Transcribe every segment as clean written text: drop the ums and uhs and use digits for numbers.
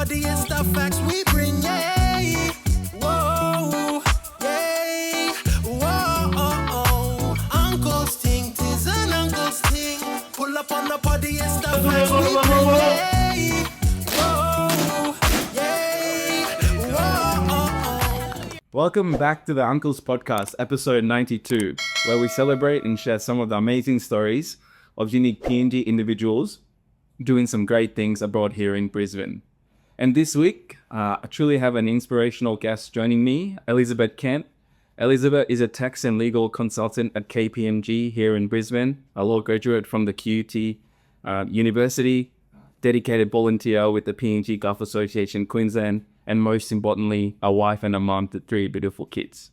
body, it's the facts we bring, yeah. Whoa, yeah. Whoa, uncle's thing, tis an uncle's thing. Pull up on the body, it's the facts we bring, yeah. Whoa, yeah. Whoa. Welcome back to the Unkles Podcast, episode 92, where we celebrate and share some of the amazing stories of unique PNG individuals doing some great things abroad here in Brisbane. And this week, I truly have an inspirational guest joining me, Elizabeth Kent. Elizabeth is a tax and legal consultant at KPMG here in Brisbane, a law graduate from the QUT University, dedicated volunteer with the PNG Gulf Association Queensland, and most importantly, a wife and a mom to 3 beautiful kids.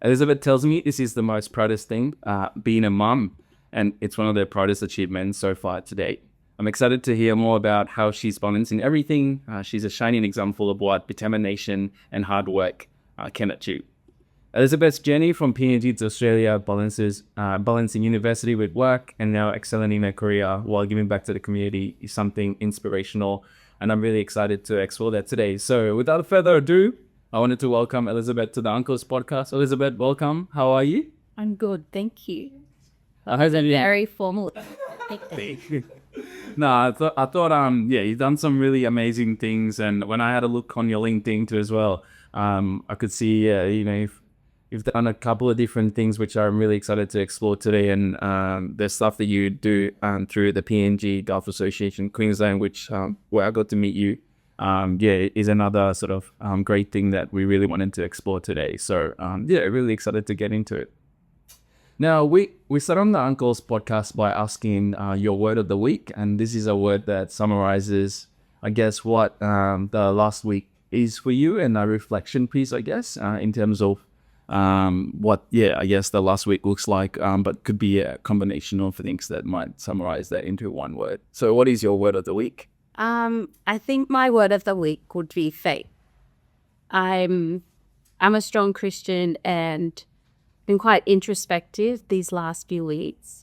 Elizabeth tells me this is the most proudest thing, being a mom, and it's one of their proudest achievements so far to date. I'm excited to hear more about how she's balancing everything. She's a shining example of what determination and hard work can achieve. Elizabeth's journey from PNG to Australia balancing university with work and now excelling in her career while giving back to the community is something inspirational, and I'm really excited to explore that today. So without further ado, I wanted to welcome Elizabeth to the Unkles Podcast. Elizabeth, welcome. How are you? I'm good, thank you. How's everything? Very formal. No, I thought, you've done some really amazing things, and when I had a look on your LinkedIn too as well, I could see, you've done a couple of different things which I'm really excited to explore today, and the stuff that you do through the PNG Gulf Association Queensland, which where I got to meet you, is another sort of great thing that we really wanted to explore today. So really excited to get into it. Now, we start on the Uncles Podcast by asking your word of the week, and this is a word that summarizes, I guess, what the last week is for you, and a reflection piece, I guess, in terms of what, I guess the last week looks like, but could be a combination of things that might summarize that into one word. So what is your word of the week? I think my word of the week would be faith. I'm a strong Christian and been quite introspective these last few weeks,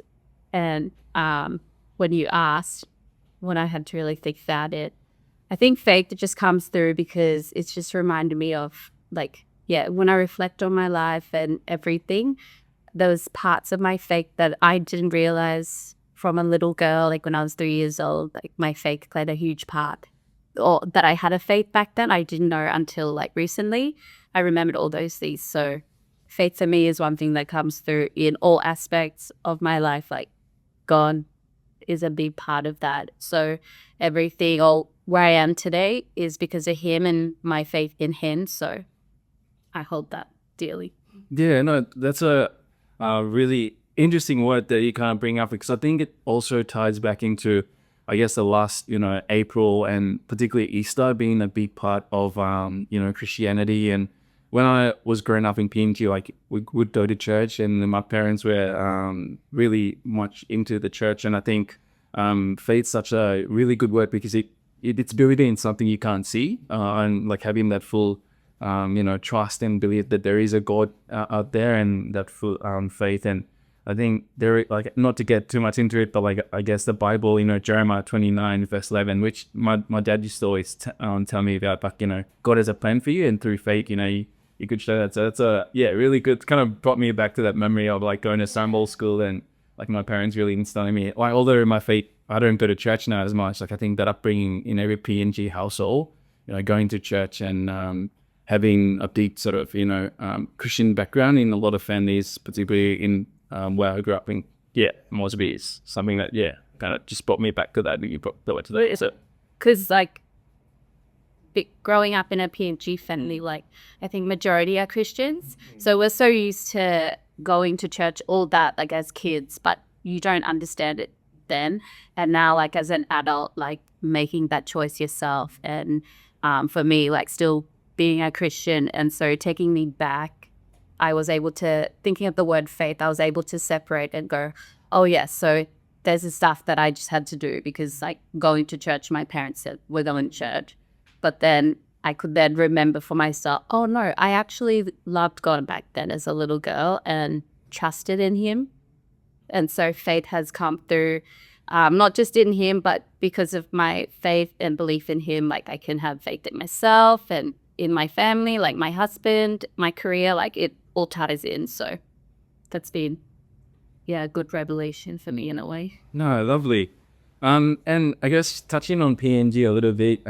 and when you asked, when I had to really think about it, I think faith just comes through because it's just reminded me of when I reflect on my life and everything, those parts of my faith that I didn't realize from a little girl, like when I was 3 years old, like my faith played a huge part, or that I had a faith back then. I didn't know until recently. I remembered all those things. So faith for me is one thing that comes through in all aspects of my life. Like God is a big part of that. So everything, or where I am today, is because of Him and my faith in Him. So I hold that dearly. Yeah, no, that's a really interesting word that you kind of bring up, because I think it also ties back into, I guess, the last, April and particularly Easter being a big part of, Christianity. And when I was growing up in PNG, we would go to church, and my parents were really much into the church. And I think faith's such a really good word because it's built in something you can't see, and having that full trust and belief that there is a God out there, and that full faith. And I think there, not to get too much into it, but I guess the Bible, Jeremiah 29 verse 11, which my dad used to always tell me about, God has a plan for you, and through faith, you could show that. So that's really good. It kind of brought me back to that memory of going to Sunday school, and my parents really instilling me. Although my faith, I don't go to church now as much. I think that upbringing in every PNG household, going to church and having a deep sort of, Christian background in a lot of families, particularly in where I grew up in, Moresby, is something that, kind of just brought me back to that. You brought that to that. So, because growing up in a PNG family, I think majority are Christians. So we're so used to going to church, all that, as kids, but you don't understand it then. And now, as an adult, making that choice yourself. And for me, still being a Christian, and so taking me back, I was able to, thinking of the word faith, I was able to separate and go, oh yes, so there's the stuff that I just had to do because going to church, my parents said we're going to church. But then I could then remember for myself, oh no, I actually loved God back then as a little girl and trusted in Him. And so faith has come through not just in him, but because of my faith and belief in him, like I can have faith in myself and in my family, like my husband, my career, like it all ties in. So that's been, a good revelation for me in a way. No, lovely. And I guess touching on PNG a little bit,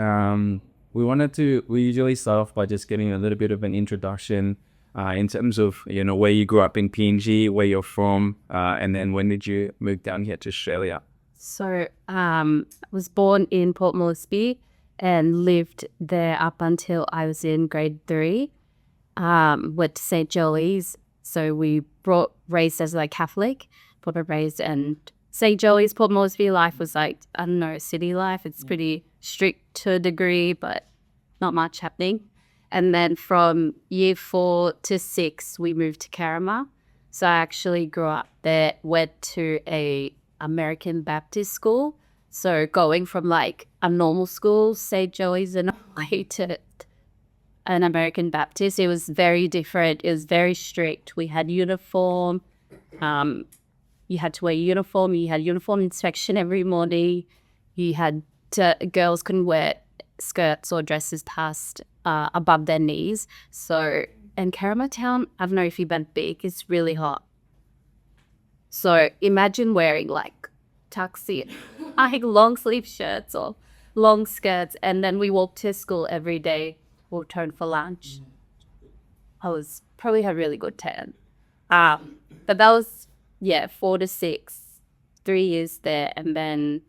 we usually start off by just getting a little bit of an introduction in terms of, where you grew up in PNG, where you're from, and then when did you move down here to Australia? So I was born in Port Moresby and lived there up until I was in grade 3. Went to St. Jolie's. So we raised as like Catholic, raised, and St. Jolie's, Port Moresby life was like, I don't know, city life. It's pretty strict to a degree, but not much happening. And then from year 4 to 6, we moved to Cairns. So I actually grew up there, went to a American Baptist school. So going from like a normal school, St. Joey's, and to an American Baptist, it was very different. It was very strict. We had uniform. You had to wear uniform. You had uniform inspection every morning. Girls couldn't wear skirts or dresses past above their knees. So, and Cairns town, I don't know if you've been big, it's really hot. So imagine wearing like tuxedo, like long sleeve shirts or long skirts, and then we walked to school every day. Walked home for lunch. I probably had a really good tan. But that was 4 to 6, 3 years there, and then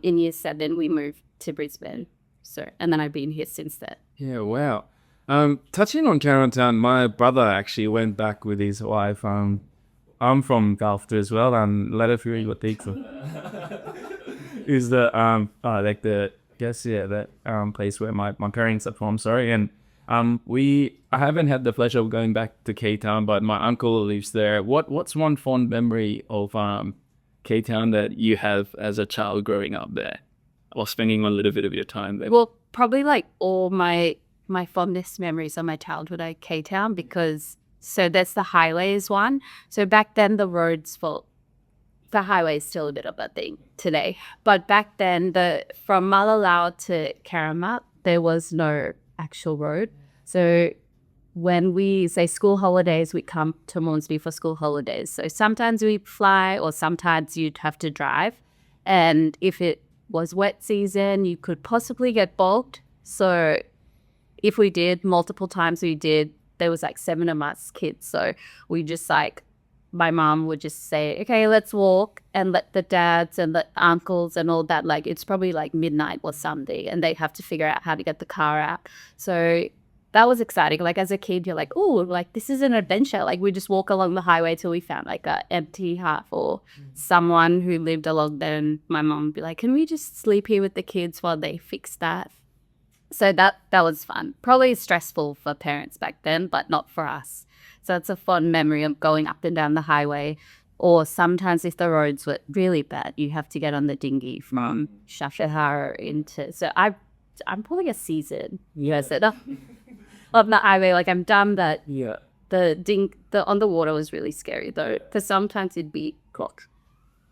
in year 7 we moved to Brisbane. So, and then I've been here since then. Yeah, wow. Touching on Town, my brother actually went back with his wife. I'm from Gulf too as well. Let her feel what they is the that place where my parents are from. Sorry, and I haven't had the pleasure of going back to K-Town, but my uncle lives there. What's one fond memory of K-Town that you have as a child growing up there, or spending a little bit of your time there? Well, probably like all my fondest memories of my childhood are K-Town, because so that's the highways one. So back then the highway is still a bit of a thing today. But back then, from Malalau to Cairns, there was no actual road. So when we say school holidays, we come to Moresby for school holidays. So sometimes we fly, or sometimes you'd have to drive. And if it was wet season, you could possibly get bogged. So if we did, multiple times there was like 7 of us kids. So we just my mom would just say, okay, let's walk, and let the dads and the uncles and all that, like it's probably like midnight or something, and they have to figure out how to get the car out. So that was exciting. Like as a kid, you're like, oh, like this is an adventure. Like we just walk along the highway till we found like a empty hut or someone who lived along there, and my mom would be like, can we just sleep here with the kids while they fix that? So that was fun. Probably stressful for parents back then, but not for us. So it's a fond memory of going up and down the highway. Or sometimes if the roads were really bad, you have to get on the dinghy from Shafahara into... So I'm probably a seasoned person of the highway. Like I'm dumb that the on the water was really scary though, because sometimes it'd be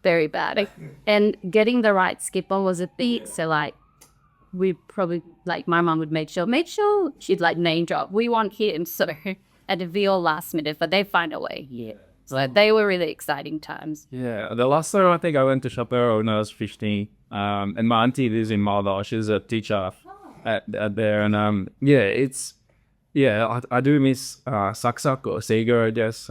very bad. And getting the right skipper was a bit, so like we probably, like my mom would make sure she'd like name drop, we want him, so and it'd be all last minute, but they find a way. Yeah. So they were really exciting times. Yeah. The last time I think I went to Shapiro when I was 15, and my auntie lives in Malda. She's a teacher at there, and I do miss saksak or sego, I guess,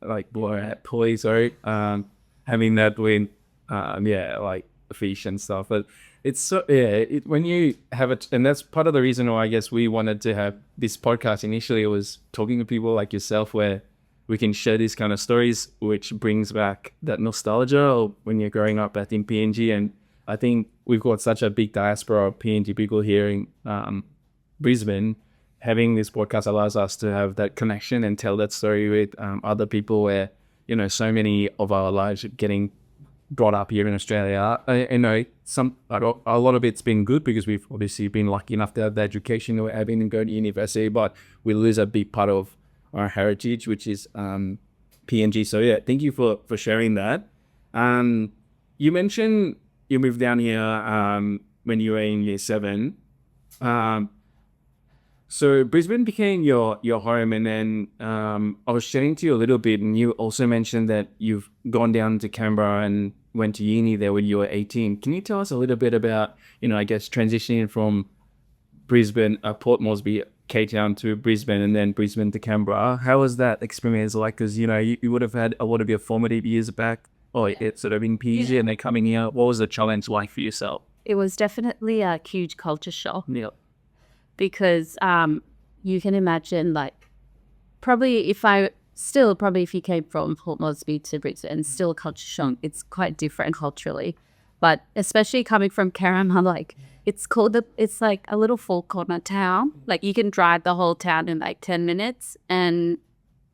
like poi, sorry, having that with like fish and stuff. But it's so when you have it, and that's part of the reason why I guess we wanted to have this podcast initially. It was talking to people like yourself, where we can share these kind of stories, which brings back that nostalgia of when you're growing up in PNG. And I think we've got such a big diaspora of PNG people here in Brisbane. Having this podcast allows us to have that connection and tell that story with other people, where, so many of our lives are getting brought up here in Australia. A lot of it's been good because we've obviously been lucky enough to have the education that we're having and go to university, but we lose a big part of our heritage, which is PNG. So thank you for sharing that. you mentioned you moved down here when you were in year 7. So Brisbane became your home, and then I was chatting to you a little bit, and you also mentioned that you've gone down to Canberra and went to uni there when you were 18. Can you tell us a little bit about, I guess, transitioning from Brisbane, Port Moresby, K-Town to Brisbane, and then Brisbane to Canberra? How was that experience like? Because, you would have had a lot of your formative years back, or it's sort of in PG, and then coming here. What was the challenge like for yourself? It was definitely a huge culture shock. Yeah. Because you can imagine, like, probably if you came from Port Moresby to Brisbane, still a culture shock. It's quite different culturally. But especially coming from Cairns, like, it's like a little four corner town. Like, you can drive the whole town in like 10 minutes. And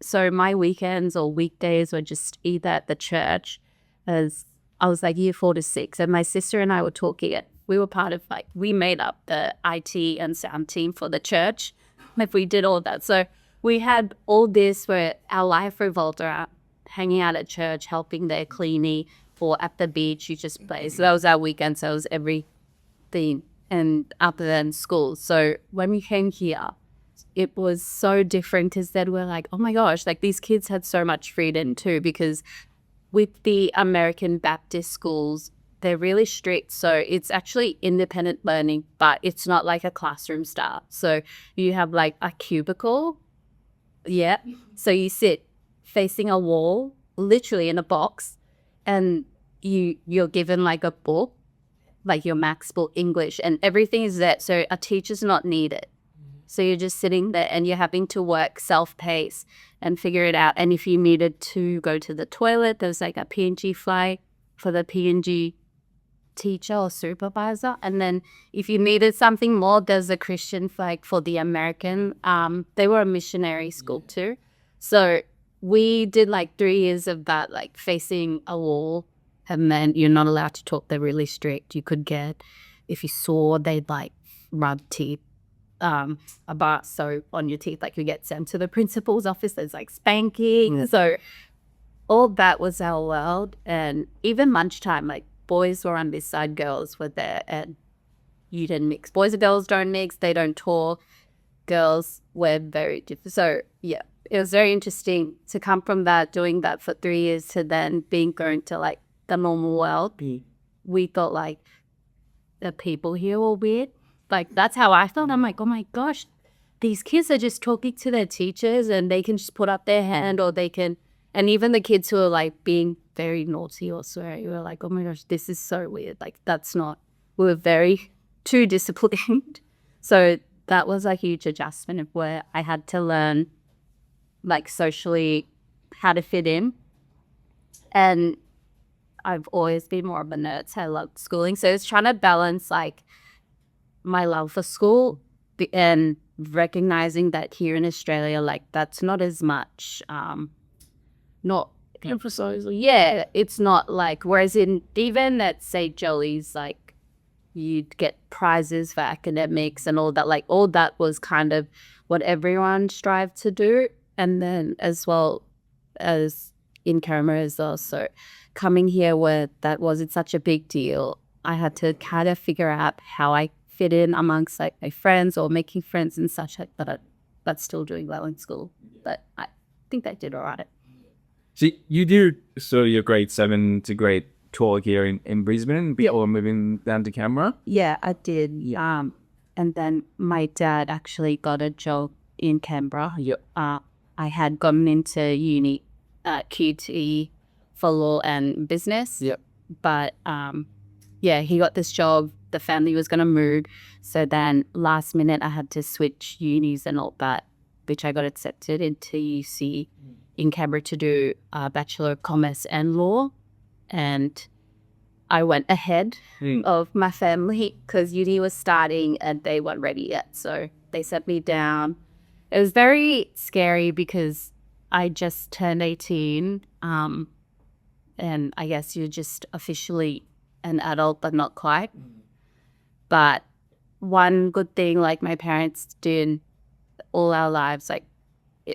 so my weekends or weekdays were just either at the church, as I was like year 4 to 6, and my sister and I were talking it. We were part of, like, we made up the IT and sound team for the church. Like, we did all that. So we had all this where our life revolved around hanging out at church, helping their cleaning, or at the beach, you just play. So that was our weekend. So it was everything, and other than school. So when we came here, it was so different, because then we're like, oh my gosh, like, these kids had so much freedom too, because with the American Baptist schools, they're really strict. So it's actually independent learning, but it's not like a classroom style. So you have like a cubicle. Yeah. So you sit facing a wall, literally in a box, and you're given like a book, like your max book, English, and everything is there. So a teacher's not needed. So you're just sitting there and you're having to work self-paced and figure it out. And if you needed to go to the toilet, there's like a PNG flight for the PNG teacher or supervisor. And then if you needed something more, there's a Christian flag for the American. They were a missionary school too. So we did like 3 years of that, like facing a wall, and then you're not allowed to talk. They're really strict. You could get, if you saw, they'd like rub teeth, a bar soap on your teeth, like you get sent to the principal's office. There's like spanking. So all that was our world. And even lunchtime, like, boys were on this side, girls were there, and you didn't mix. Boys and girls don't mix. They don't talk. Girls were very different. So yeah, it was very interesting to come from that, doing that for 3 years, to then going to like the normal world. We thought like the people here were weird. Like, that's how I felt. I'm like, oh my gosh, these kids are just talking to their teachers, and they can just put up their hand, or they can, and even the kids who are like being very naughty or swearing, we were like, oh my gosh, this is so weird. Like, we were very too disciplined. So that was a huge adjustment of where I had to learn, like, socially how to fit in. And I've always been more of a nerd, so I loved schooling. So it's trying to balance like my love for school and recognizing that here in Australia, like, that's not as much, not emphasized. Yeah, it's not like, whereas in even at St. Jolie's, like, you'd get prizes for academics and all that. Like, all that was kind of what everyone strived to do. And then as well as in Canberra as well. So coming here where that wasn't such a big deal, I had to kind of figure out how I fit in amongst like my friends, or making friends and such, like, but still doing well in school. But I think I did all right. So you do sort of your grade 7 to grade 12 here in Brisbane before moving down to Canberra? Yeah, I did. And then my dad actually got a job in Canberra. I had gone into uni QT for law and business. But he got this job. The family was going to move. So then last minute I had to switch unis and all that, which I got accepted into UC in Canberra to do a Bachelor of Commerce and Law. And I went ahead of my family because uni was starting and they weren't ready yet. So they sent me down. It was very scary because I just turned 18. And I guess you're just officially an adult, but not quite. But one good thing, like, my parents did all our lives, like,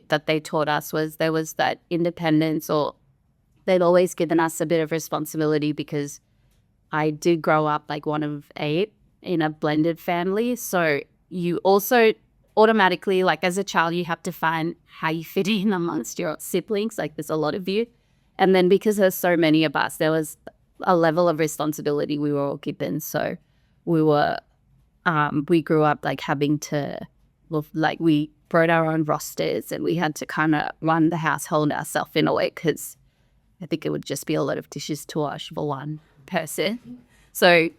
that they taught us was there was that independence, or they'd always given us a bit of responsibility, because I did grow up like one of 8 in a blended family. So you also automatically, like as a child, you have to find how you fit in amongst your siblings. Like there's a lot of you. And then because there's so many of us, there was a level of responsibility we were all given. So we grew up like having to, like we wrote our own rosters and we had to kind of run the household ourselves in a way, because I think it would just be a lot of dishes to wash for one person. So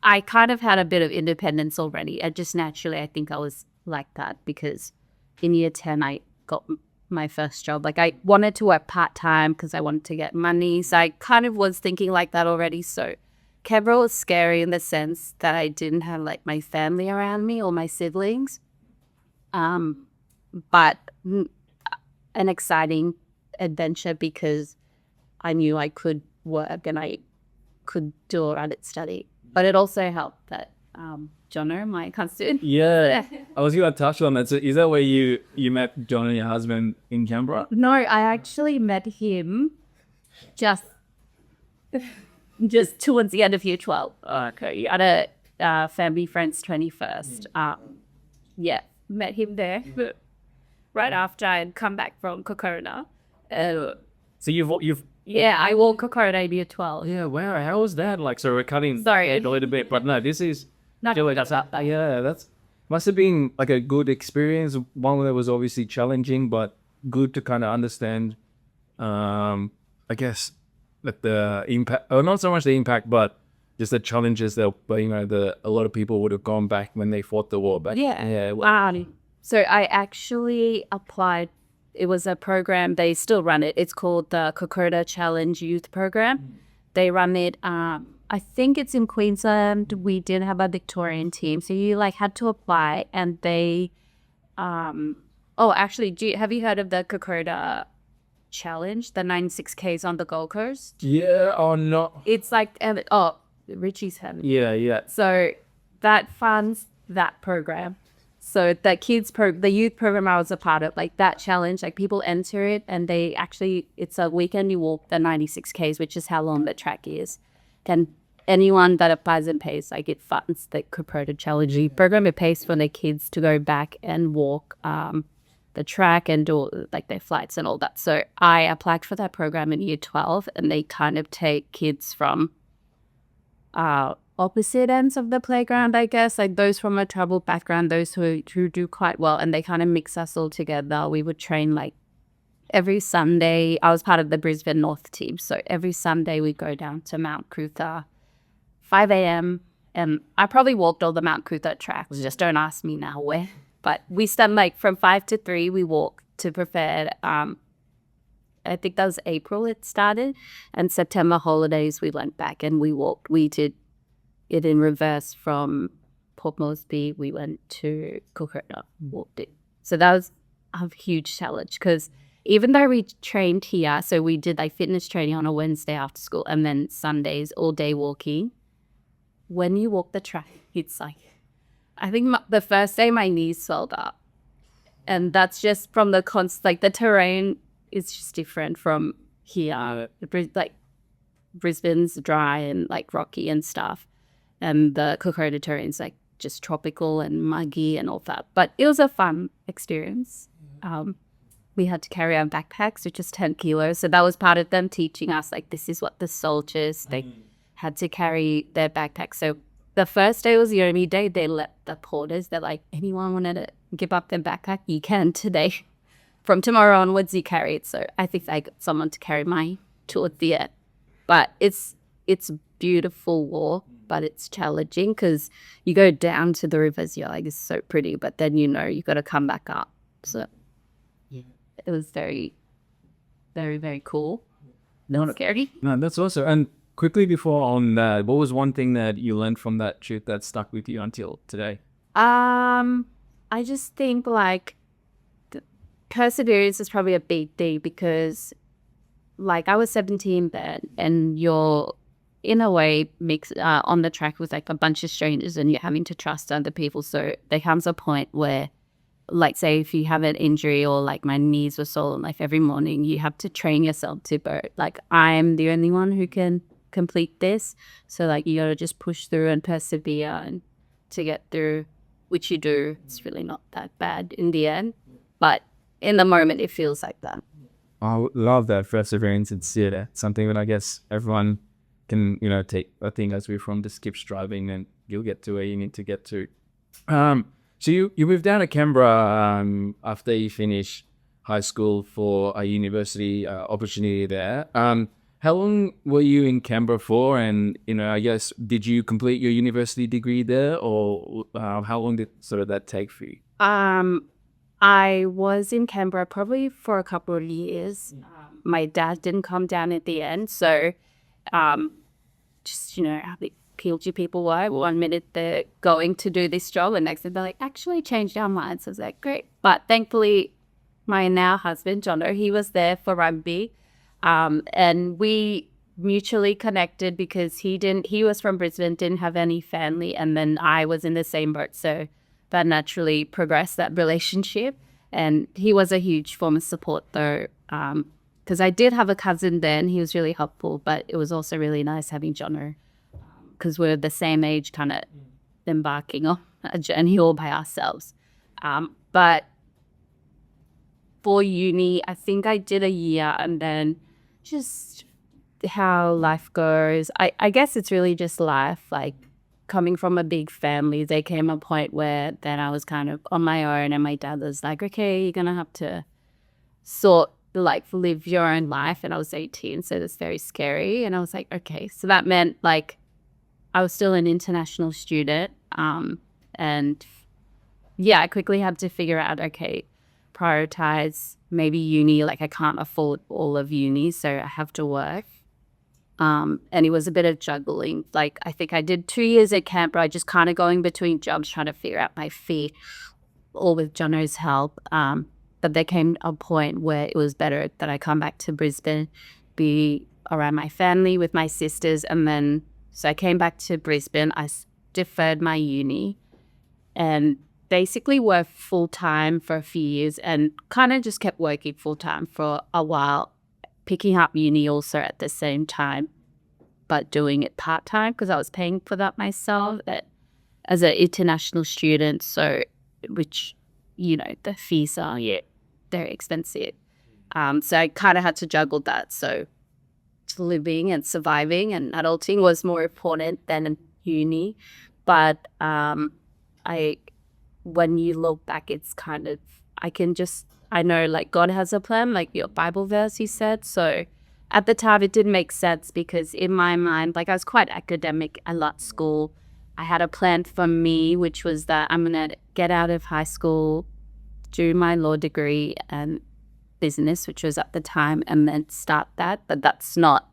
I kind of had a bit of independence already. And just naturally, I think I was like that because in year 10, I got my first job. Like I wanted to work part-time because I wanted to get money. So I kind of was thinking like that already. So Canberra was scary in the sense that I didn't have like my family around me or my siblings. But an exciting adventure because I knew I could work and I could do all right at study. But it also helped that Jono, my cousin. Yeah, I was going to touch on that. So is that where you met John and your husband in Canberra? No, I actually met him just towards the end of year 12. Okay, at a family friend's 21st. Yeah, met him there right after I had come back from Kokona. So you've Yeah, I wore Kokona in year 12. yeah, wow, how was that? Like, so we're cutting Sorry. a little bit, but no, this is Not that's yeah, that's must have been like a good experience. One that was obviously challenging, but good to kind of understand. I guess that the impact, or not so much the impact, but just the challenges that a lot of people would have gone back when they fought the war back. Yeah. So I actually applied. It was a program, they still run it. It's called the Kokoda Challenge Youth Program. They run it, I think it's in Queensland. We did have a Victorian team. So you like had to apply and they, actually, have you heard of the Kokoda Challenge, the 96Ks on the Gold Coast? Yeah, or not. It's like, Richie's had it. Yeah. So that funds that program. So the youth program I was a part of, like that challenge, like people enter it and they actually, it's a weekend you walk the 96Ks, which is how long the track is. And anyone that applies and pays, like it funds the Kokoda Challenge Youth Program. It pays for their kids to go back and walk the track and do like their flights and all that. So I applied for that program in year 12 and they kind of take kids from opposite ends of the playground, I guess, like those from a troubled background, those who do quite well, and they kind of mix us all together. We would train like every Sunday. I was part of the Brisbane North team, so every Sunday we go down to Mount Cootha, 5 a.m. and I probably walked all the Mount Cootha tracks. Just don't ask me now where, but we spent like from 5 to 3 we walked to prepare. I think that was April it started, and September holidays we went back and we walked. We did it in reverse from Port Moresby. We went to Kokona, walked it. So that was a huge challenge because even though we trained here, so we did like fitness training on a Wednesday after school and then Sundays all day walking. When you walk the track, it's like, I think the first day my knees swelled up, and that's just from the like the terrain is just different from here. Like Brisbane's dry and like rocky and stuff. And the Kokoda terrain's like just tropical and muggy and all that. But it was a fun experience. We had to carry our backpacks, which is 10 kilos. So that was part of them teaching us, like, this is what the soldiers, they had to carry their backpacks. So the first day was the only day they let the porters, they're like, anyone wanted to give up their backpack? You can today. From tomorrow onwards, you carry it. So I think I got someone to carry mine towards the end. But it's beautiful walk, but it's challenging because you go down to the rivers, you're like, it's so pretty, but then you got to come back up. So it was very, very, very cool. Not scary. No, that's awesome. And quickly before on that, what was one thing that you learned from that trip that stuck with you until today? I just think like perseverance is probably a big thing because like I was 17 then and you're in a way on the track with like a bunch of strangers and you're having to trust other people. So there comes a point where like say if you have an injury or like my knees were swollen, like every morning you have to train yourself to go like I'm the only one who can complete this. So like you gotta just push through and persevere and to get through, which you do. It's really not that bad in the end, but in the moment it feels like that. I love that perseverance and theatre. Something that I guess everyone can, take. I think as we're from the skip striving, and you'll get to where you need to get to. So you moved down to Canberra after you finish high school for a university opportunity there. How long were you in Canberra for? And, I guess, did you complete your university degree there, or how long did sort of that take for you? I was in Canberra probably for a couple of years. My dad didn't come down at the end. So just, how the PLG people were. 1 minute they're going to do this job and next they're like, actually changed our minds. I was like, great. But thankfully, my now husband, Jono, he was there for rugby. And we mutually connected because he was from Brisbane, didn't have any family. And then I was in the same boat. So that naturally progressed that relationship. And he was a huge form of support though. Because I did have a cousin then, he was really helpful, but it was also really nice having Jono because we're the same age, kind of embarking on a journey all by ourselves. But for uni, I think I did a year and then just how life goes. I guess it's really just life, like coming from a big family, there came a point where then I was kind of on my own and my dad was like, okay, you're going to have to live your own life. And I was 18, so that's very scary. And I was like, okay. So that meant like I was still an international student. And yeah, I quickly had to figure out, okay, prioritize maybe uni. Like I can't afford all of uni, so I have to work. And it was a bit of juggling. Like I think I did 2 years at Canberra, just kind of going between jobs, trying to figure out my feet, all with Jono's help. But there came a point where it was better that I come back to Brisbane, be around my family with my sisters. And then, so I came back to Brisbane, I deferred my uni and basically worked full-time for a few years and kind of just kept working full-time for a while, picking up uni also at the same time, but doing it part-time because I was paying for that myself as an international student. So, which, the fees are, very expensive. So I kind of had to juggle that. So living and surviving and adulting was more important than uni. But when you look back, it's kind of, I know like God has a plan, like your Bible verse, he said. So at the time it didn't make sense because in my mind, like I was quite academic. I loved school. I had a plan for me, which was that I'm going to get out of high school, do my law degree and business, which was at the time, and then start that. But that's not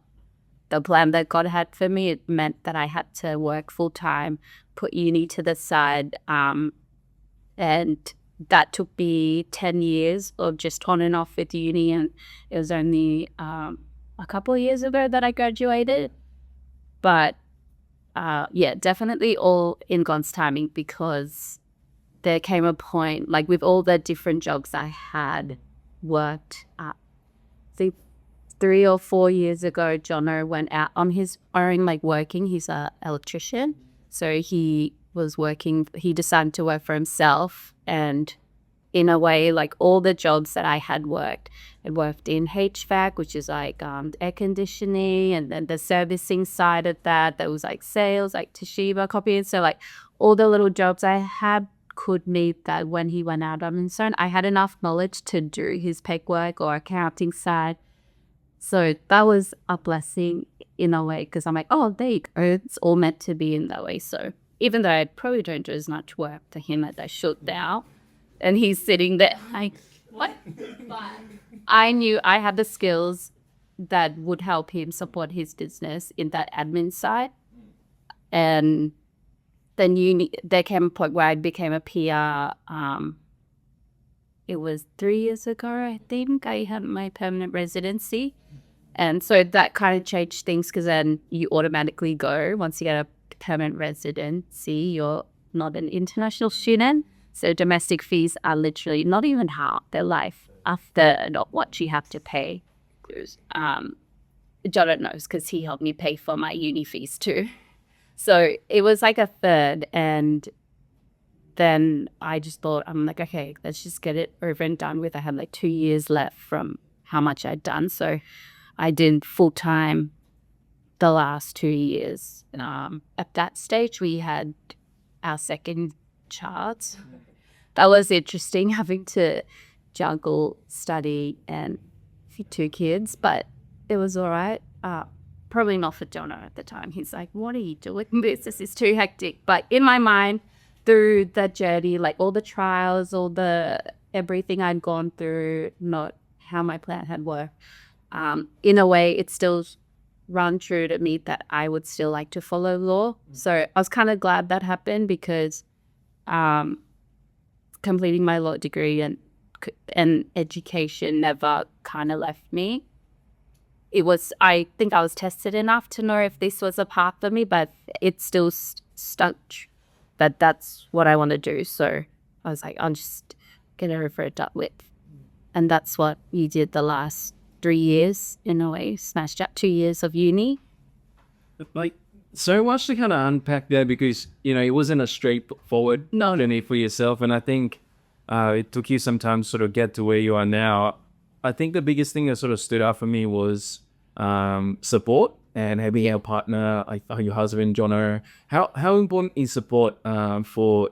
the plan that God had for me. It meant that I had to work full time, put uni to the side. And that took me 10 years of just on and off with uni. And it was only a couple of years ago that I graduated. But definitely all in God's timing because there came a point, like with all the different jobs I had worked at, I think 3 or 4 years ago, Jono went out on his own, like working. He's an electrician. So he was working, he decided to work for himself. And in a way, like all the jobs that I had worked, I worked in HVAC, which is like air conditioning, and then the servicing side of that was like sales, like Toshiba, copying. So like all the little jobs I had could meet that when he went out on his own. I had enough knowledge to do his paperwork or accounting side. So that was a blessing in a way because I'm like, oh, there you go. It's all meant to be in that way. So even though I probably don't do as much work to him as I should now, and he's sitting there like, what? But I knew I had the skills that would help him support his business in that admin side. And then there came a point where I became a PR. It was 3 years ago, I think, I had my permanent residency. And so that kind of changed things because then you automatically go, once you get a permanent residency, you're not an international student. So domestic fees are literally not even half their life after not what you have to pay. Jonathan knows because he helped me pay for my uni fees too. So it was like a third, and then I just thought, I'm like, okay, let's just get it over and done with. I had like 2 years left from how much I'd done. So I did full-time the last 2 years. At that stage, we had our second child. That was interesting, having to juggle study and 2 kids, but it was all right. Probably not for Jono at the time. He's like, what are you doing? This is too hectic. But in my mind, through that journey, like all the trials, all the everything I'd gone through, not how my plan had worked, in a way, it still run true to me that I would still like to follow law. So I was kind of glad that happened, because completing my law degree and education never kind of left me. I think I was tested enough to know if this was a path for me, but it still stuck that that's what I want to do. So I was like, I'll just get over it up with. And that's what you did the last 3 years, in a way, smashed up 2 years of uni. Like, so much to kind of unpack there, because, it wasn't a straightforward journey for yourself. And I think it took you some time to sort of get to where you are now. I think the biggest thing that sort of stood out for me was support, and having a partner, like your husband, Jono. How important is support for,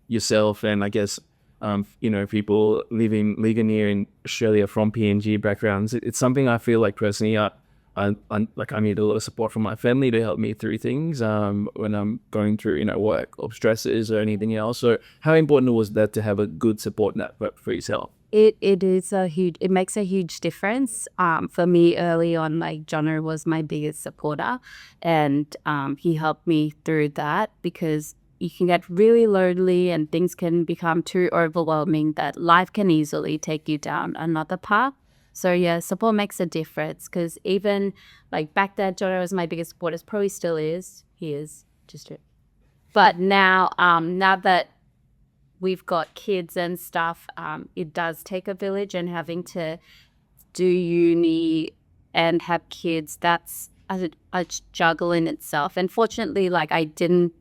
yourself, and I guess, people living here in Australia from PNG backgrounds? It's something I feel like personally, I need a lot of support from my family to help me through things when I'm going through, work or stresses or anything else. So how important was that to have a good support network for yourself? It makes a huge difference. For me early on, like Jono was my biggest supporter, and he helped me through that, because you can get really lonely and things can become too overwhelming that life can easily take you down another path. So yeah, support makes a difference, because even like back then, Jono was my biggest supporter, probably still is. He is just. But now that we've got kids and stuff, it does take a village, and having to do uni and have kids, that's a juggle in itself. And fortunately, like, I didn't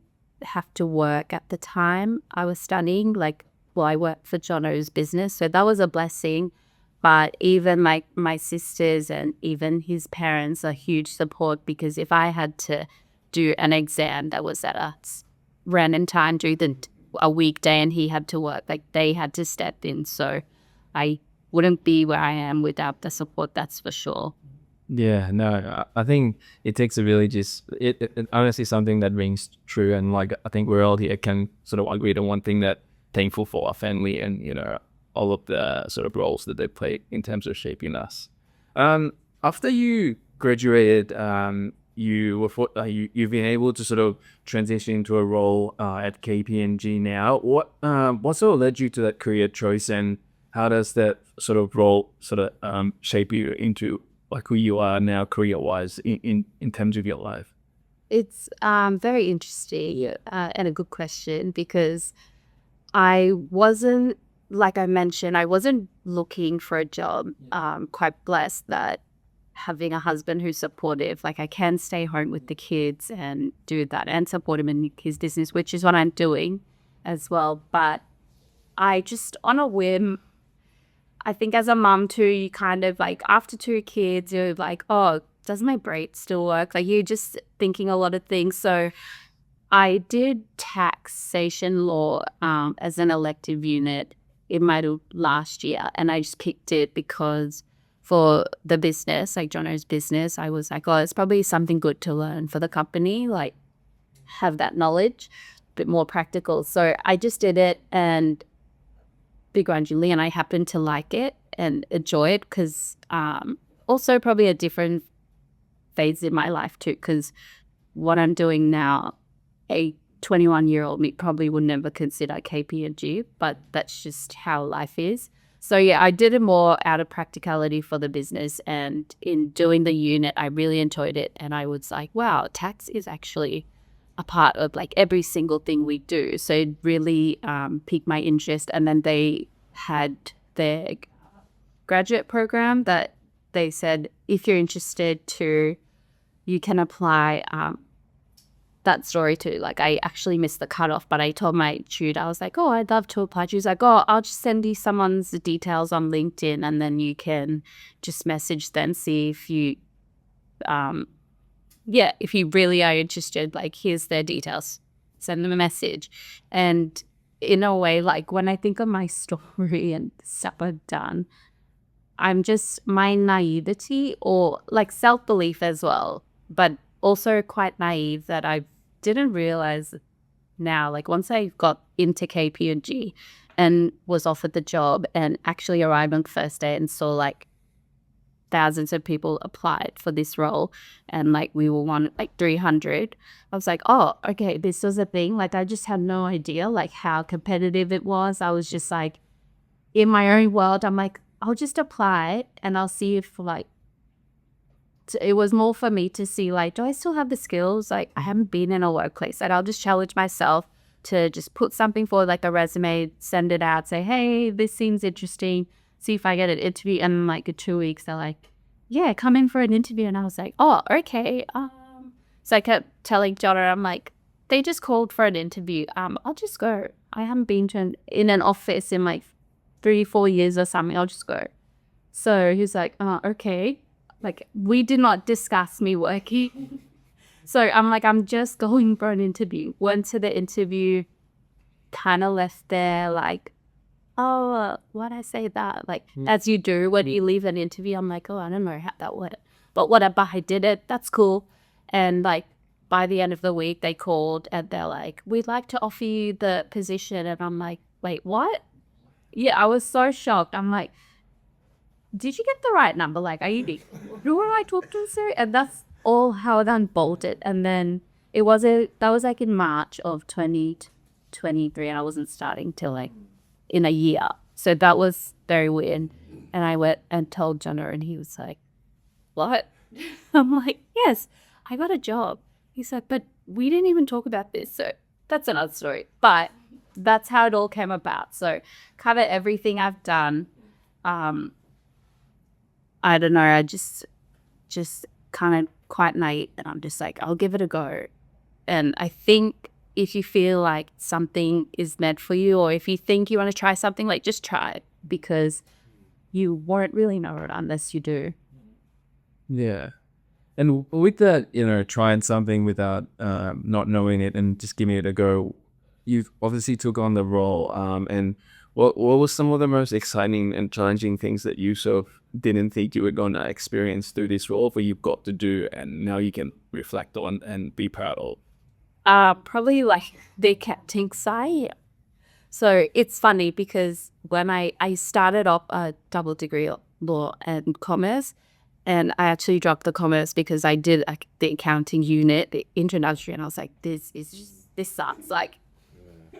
have to work at the time I was studying. I worked for Jono's business, so that was a blessing. But even like my sisters and even his parents are huge support, because if I had to do an exam that was at a random time during a weekday and he had to work, like, they had to step in. So I wouldn't be where I am without the support, that's for sure. Yeah, no, I think it takes a village. It honestly something that rings true, and like I think we're all here can sort of agree to one thing, that thankful for our family and all of the sort of roles that they play in terms of shaping us. After you graduated, you've been able to sort of transition into a role at KPMG now. What sort of led you to that career choice, and how does that sort of role sort of shape you into like who you are now career-wise in terms of your life? It's very interesting and a good question, because I wasn't, like I mentioned, I wasn't looking for a job. Quite blessed that having a husband who's supportive, like I can stay home with the kids and do that and support him in his business, which is what I'm doing as well. But I just, on a whim, I think as a mum too, you kind of like, after 2 kids, you're like, oh, does my brain still work? Like, you're just thinking a lot of things. So I did taxation law as an elective unit in my last year, and I just picked it because for the business, like Jono's business, I was like, oh, it's probably something good to learn for the company, like have that knowledge, a bit more practical. So I just did it, and begrudgingly, and I happened to like it and enjoy it, because also probably a different phase in my life too, because what I'm doing now, a 21-year-old me probably would never consider KPMG, but that's just how life is. So yeah, I did it more out of practicality for the business, and in doing the unit, I really enjoyed it, and I was like, wow, tax is actually a part of like every single thing we do. So it really piqued my interest. And then they had their graduate program that they said, if you're interested to, you can apply that story too. Like, I actually missed the cutoff, but I told my tutor, I was like, oh, I'd love to apply. She was like, oh, I'll just send you someone's details on LinkedIn, and then you can just message them, see if you, if you really are interested, like, here's their details, send them a message. And in a way, like, when I think of my story and stuff I've done, I'm just, my naivety, or like self-belief as well, but also quite naive, that I didn't realize now, like, once I got into KPMG and was offered the job and actually arrived on the first day and saw like thousands of people applied for this role, and like we were one like 300, I was like, oh, okay, this was a thing. Like, I just had no idea like how competitive it was. I was just like in my own world. I'm like, I'll just apply and I'll see if like, it was more for me to see like, do I still have the skills? Like, I haven't been in a workplace, and I'll just challenge myself to just put something forward, like a resume, send it out, say, hey, this seems interesting, see if I get an interview. And like in 2 weeks, they're like, yeah, come in for an interview. And I was like, oh, okay. So I kept telling Jonah, I'm like, they just called for an interview. I'll just go. I haven't been in an office in like 3-4 years or something. I'll just go. So he was like, oh, okay. Like, we did not discuss me working. So I'm like, I'm just going for an interview. Went to the interview, kind of left there like, oh, why'd I say that? Like, as you do when you leave an interview, I'm like, oh, I don't know how that went. But whatever, I did it. That's cool. And like, by the end of the week, they called and they're like, we'd like to offer you the position. And I'm like, wait, what? Yeah, I was so shocked. I'm like, did you get the right number? Like, are you, who am I talking to, sir? And that's all how it unbolted. And then that was like in March of 2023, and I wasn't starting till like in a year. So that was very weird. And I went and told Jonah, and he was like, what? I'm like, yes, I got a job. He's like, but we didn't even talk about this. So that's another story. But that's how it all came about. So cover everything I've done. I don't know, I just kind of quite naive, and I'm just like, I'll give it a go. And I think if you feel like something is meant for you, or if you think you want to try something, like, just try it, because you won't really know it unless you do. Yeah. And with that, you know, trying something without not knowing it and just giving it a go, you've obviously took on the role. And what was some of the most exciting and challenging things that you sort of didn't think you were going to experience through this role, where you've got to do and now you can reflect on and be proud of? Probably like the accounting side. So it's funny because when I started off a double degree law and commerce, and I actually dropped the commerce because I did the accounting unit, the introductory, and I was like, this sucks. Like,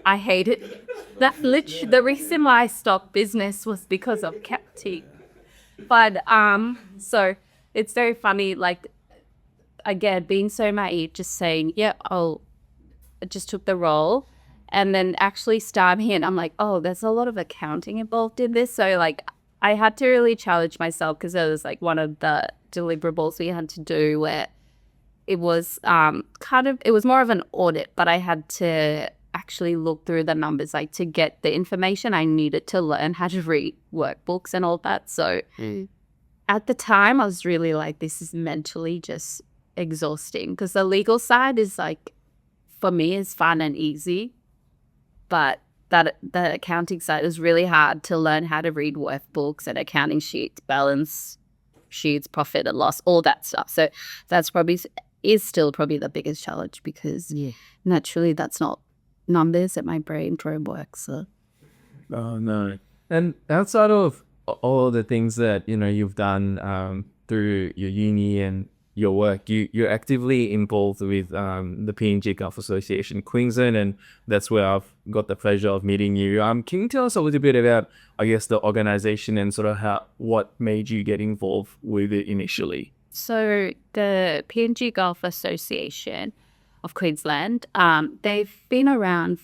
I hate it. That literally, the reason why I stopped business was because of accounting. But so it's very funny, like, again, being so naive, just saying, yeah, I just took the role, and then actually starting here, and I'm like, oh, there's a lot of accounting involved in this. So like, I had to really challenge myself, because it was like one of the deliverables we had to do where it was it was more of an audit, but I had to actually look through the numbers, like, to get the information I needed to learn how to read workbooks and all that. So at the time, I was really like, this is mentally just exhausting, because the legal side is like, for me, is fun and easy, but that the accounting side is really hard to learn how to read workbooks and accounting sheets, balance sheets, profit and loss, all that stuff. So that's is still probably the biggest challenge, because naturally that's not numbers that my brain works. So. Oh no! And outside of all the things that you've done through your uni and your work, you're actively involved with the PNG Gulf Association Queensland, and that's where I've got the pleasure of meeting you. Can you tell us a little bit about, I guess, the organization and sort of what made you get involved with it initially? So the PNG Gulf Association of Queensland, they've been around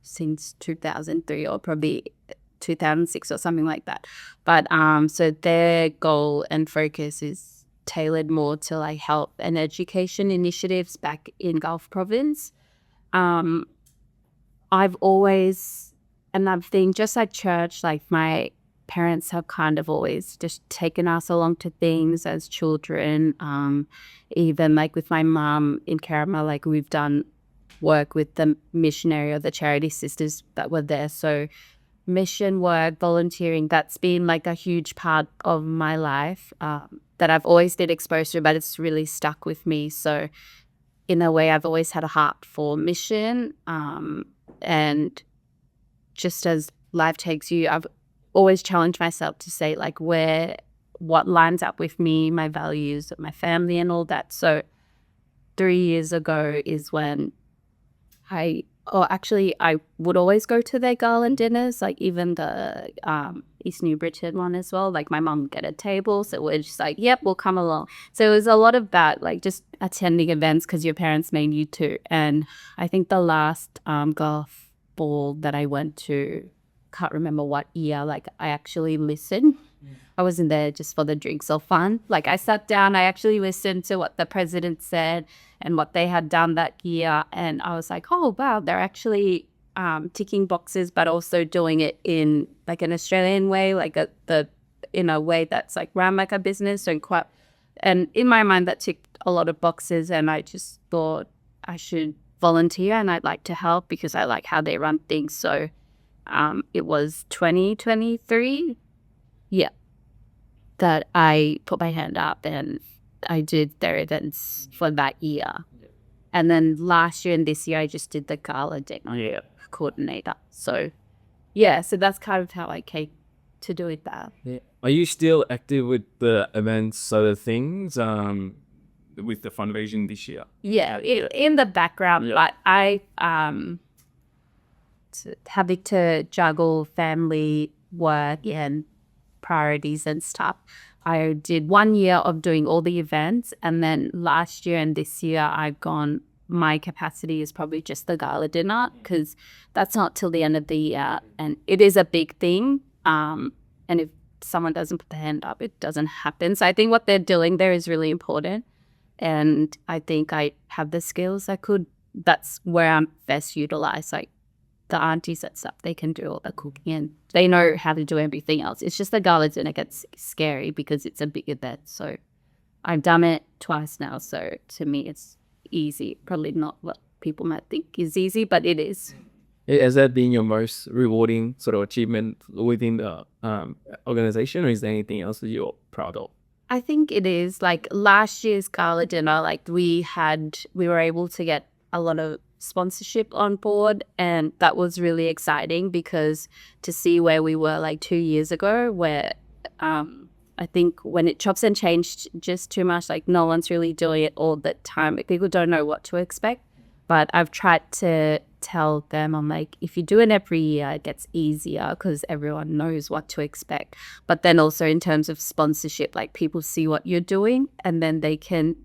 since 2003, or probably 2006 or something like that. But so their goal and focus is tailored more to like health and education initiatives back in Gulf Province. I've always, and I've been just at church, like my parents have kind of always just taken us along to things as children. Even like with my mum in Kerama, like we've done work with the missionary or the charity sisters that were there. So mission work, volunteering, that's been like a huge part of my life that I've always been exposed to, but it's really stuck with me. So in a way, I've always had a heart for mission. And just as life takes you, I've always challenged myself to say like what lines up with me, my values, my family and all that. So 3 years ago is when I would always go to their gala dinners, like even the East New Britain one as well. Like my mum would get a table, so we're just like, yep, we'll come along. So it was a lot of that, like just attending events because your parents made you to. And I think the last golf ball that I went to, can't remember what year, like I actually listened. I wasn't there just for the drinks or fun. Like I sat down, I actually listened to what the president said and what they had done that year. And I was like, oh, wow, they're actually ticking boxes, but also doing it in like an Australian way, like in a way that's like run like a business. And in my mind, that ticked a lot of boxes. And I just thought I should volunteer and I'd like to help because I like how they run things. So it was 2023. Yeah. That I put my hand up and I did their events for that year. And then last year and this year, I just did the gala dinner coordinator. So, yeah, so that's kind of how I came to do it that. Yeah. Are you still active with the events side of things with the fundraising this year? Yeah, in the background, but I having to juggle family, work, and priorities and stuff. I did 1 year of doing all the events, and then last year and this year I've gone, my capacity is probably just the gala dinner because that's not till the end of the year and it is a big thing. And if someone doesn't put their hand up, it doesn't happen. So I think what they're doing there is really important. And I think I have the skills that's where I'm best utilized. Like the aunties and stuff, they can do all the cooking and they know how to do everything else. It's just the gala dinner gets scary because it's a big event. So I've done it twice now. So to me, it's easy. Probably not what people might think is easy, but it is. Has that been your most rewarding sort of achievement within the organization, or is there anything else that you're proud of? I think it is. Like last year's gala dinner, like we were able to get a lot of sponsorship on board, and that was really exciting because to see where we were like 2 years ago, where I think when it chops and changed just too much, like no one's really doing it all the time. People don't know what to expect. But I've tried to tell them, I'm like, if you do it every year, it gets easier because everyone knows what to expect. But then also in terms of sponsorship, like people see what you're doing and then they can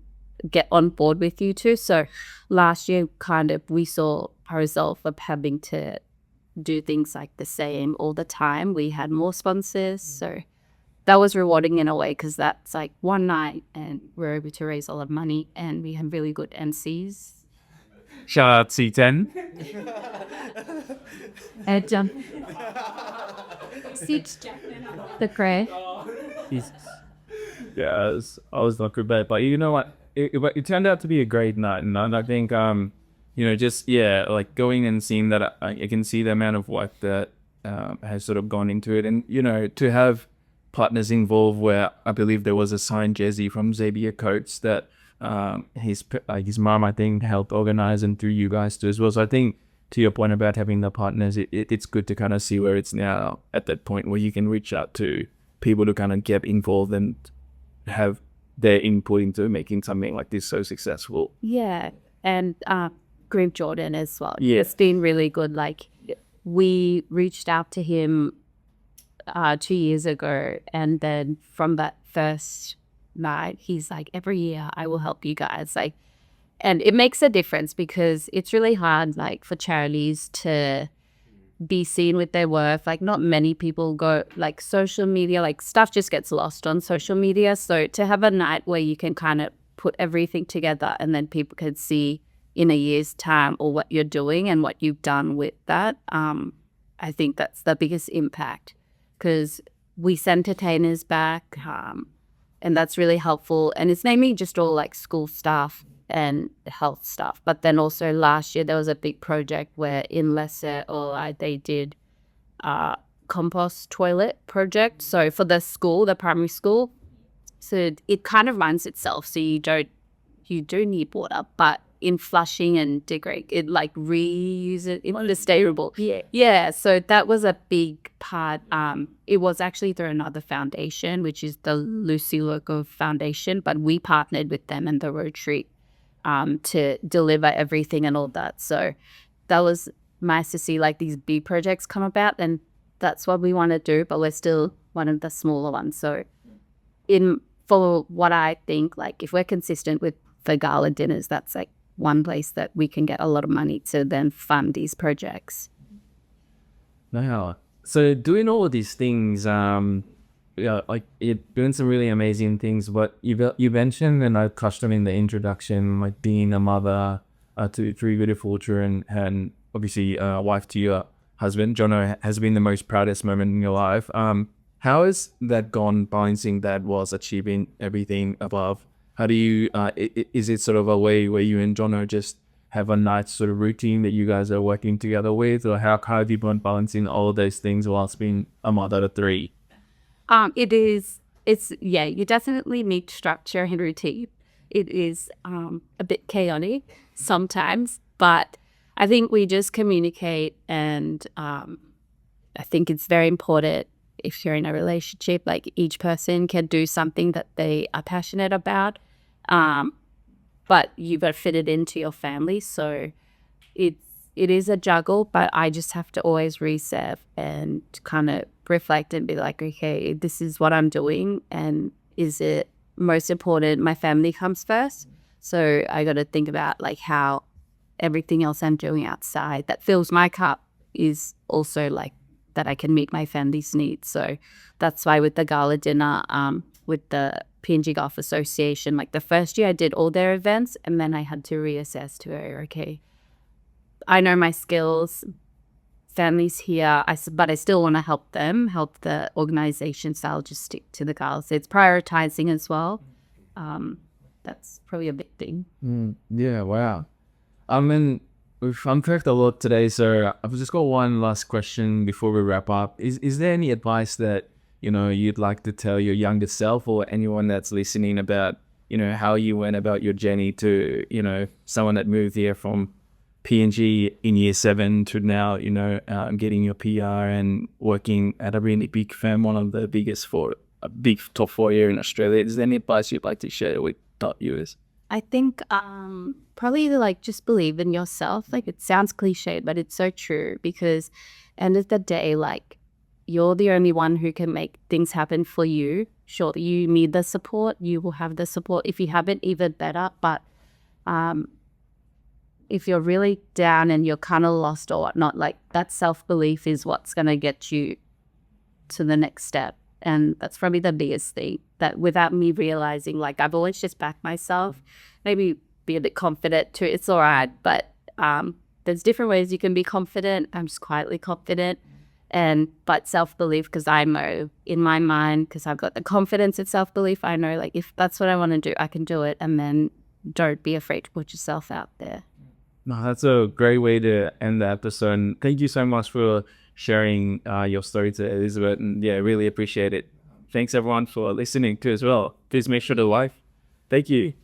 get on board with you too. So last year we saw ourselves of having to do things like the same all the time. We had more sponsors. So that was rewarding in a way because that's like one night and we're able to raise a lot of money and we had really good MCs. Shout out C10. Ed John. The Cray. Yeah, I was not prepared, but you know what? It turned out to be a great night, and I think like going and seeing that, I can see the amount of work that has sort of gone into it, and to have partners involved, where I believe there was a signed jersey from Xavier Coates that his mom, I think, helped organize, and through you guys too as well. So I think to your point about having the partners, it's good to kind of see where it's now at that point where you can reach out to people to kind of get involved and have their input into making something like this so successful. Yeah, and Greg Jordan as well. Yeah. It's been really good. Like we reached out to him 2 years ago, and then from that first night, he's like, every year I will help you guys. Like, and it makes a difference because it's really hard, like for charities to be seen with their worth. Like not many people go like social media, like stuff just gets lost on social media. So to have a night where you can kind of put everything together and then people can see in a year's time or what you're doing and what you've done with that, I think that's the biggest impact, because we send entertainers back, and that's really helpful. And it's mainly just all like school staff and health stuff. But then also last year there was a big project where in Lesser they did compost toilet project. So for the school, the primary school, so it kind of runs itself. So you do need water, but in flushing and degrade it, like reuse it, it's stable. Yeah. So that was a big part. It was actually through another foundation, which is the Lucy Loco Foundation, but we partnered with them and the Rotary to deliver everything and all that. So that was nice to see like these big projects come about, and that's what we want to do, but we're still one of the smaller ones. So for what I think, like if we're consistent with the gala dinners, that's like one place that we can get a lot of money to then fund these projects. Now, so doing all of these things, like you're doing some really amazing things. But you mentioned, and I touched on in the introduction, like being a mother to three beautiful children, and obviously a wife to your husband. Jono, has been the most proudest moment in your life. How has that gone, balancing that whilst achieving everything above? How do you, is it sort of a way where you and Jono just have a nice sort of routine that you guys are working together with? Or how have you been balancing all of those things whilst being a mother to three? You definitely need structure and routine. It is a bit chaotic sometimes, but I think we just communicate, and I think it's very important if you're in a relationship, like each person can do something that they are passionate about, but you've got to fit it into your family. So it is a juggle, but I just have to always reset and kind of reflect and be like, okay, this is what I'm doing, and is it most important? My family comes first. So I got to think about like how everything else I'm doing outside that fills my cup is also like that I can meet my family's needs. So that's why with the gala dinner, with the PNG Golf Association, like the first year I did all their events, and then I had to reassess to, okay, I know my skills, families here, but I still want to help them, help the organization, so I'll just stick to the gala. So it's prioritizing as well. That's probably a big thing. Yeah, wow. I mean, we've unpacked a lot today, so I've just got one last question before we wrap up. Is there any advice that, you'd like to tell your younger self or anyone that's listening about, how you went about your journey to, someone that moved here from PNG in year 7 to now, getting your PR and working at a really big firm, one of the biggest a big top 4 here in Australia? Is there any advice you'd like to share with top viewers? I think probably like just believe in yourself. Like it sounds cliched, but it's so true, because end of the day, like you're the only one who can make things happen for you. Sure, you need the support. You will have the support. If you have it, even better. But if you're really down and you're kind of lost or whatnot, like that self-belief is what's going to get you to the next step. And that's probably the biggest thing, that without me realizing, like I've always just backed myself, maybe be a bit confident too. It's all right. But there's different ways you can be confident. I'm just quietly confident. But self-belief, because I know in my mind, because I've got the confidence and self-belief, I know like if that's what I want to do, I can do it. And then don't be afraid to put yourself out there. No, that's a great way to end the episode. And thank you so much for sharing your story to Elizabeth, and really appreciate it. Thanks everyone for listening too as well. Please make sure to like. Thank you.